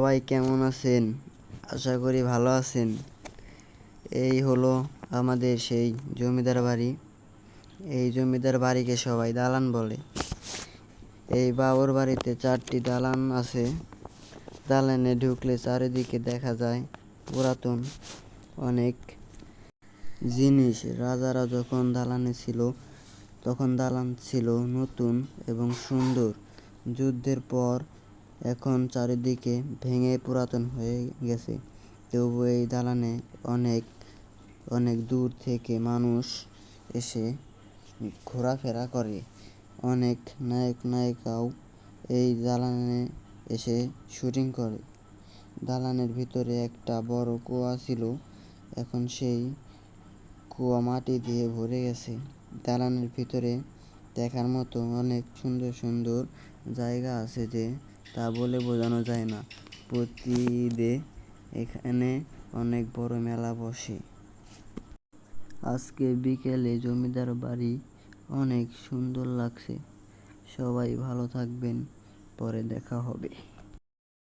সবাই কেমন আছেন? আশা করি ভালো আছেন। এই হলো আমাদের সেই জমিদার বাড়ি। এই জমিদার বাড়িকে সবাই দালান বলে। এই বাবুর বাড়িতে 4টি দালান আছে। দালানে ঢুকলে চারিদিকে দেখা যায় পুরাতন অনেক জিনিস। রাজারা যখন দালানে ছিল তখন দালান ছিল নতুন এবং সুন্দর। যুদ্ধের পর এখন চারিদিকে ভেঙে পুরাতন হয়ে গেছে। তবু এই দালানে অনেক অনেক দূর থেকে মানুষ এসে ঘোরাফেরা করে। অনেক নায়ক নায়িকাও এই দালানে এসে শুটিং করে। দালানের ভিতরে একটা বড় কুয়া ছিল, এখন সেই কুয়া মাটি দিয়ে ভরে গেছে। দালানের ভিতরে দেখার মতো অনেক সুন্দর সুন্দর জায়গা আছে যে তা বলে বোঝানো যায় না। প্রতি ঈদে এখানে অনেক বড় মেলা বসে। আজকে বিকেলে জমিদার বাড়ি অনেক সুন্দর লাগছে। সবাই ভালো থাকবেন, পরে দেখা হবে।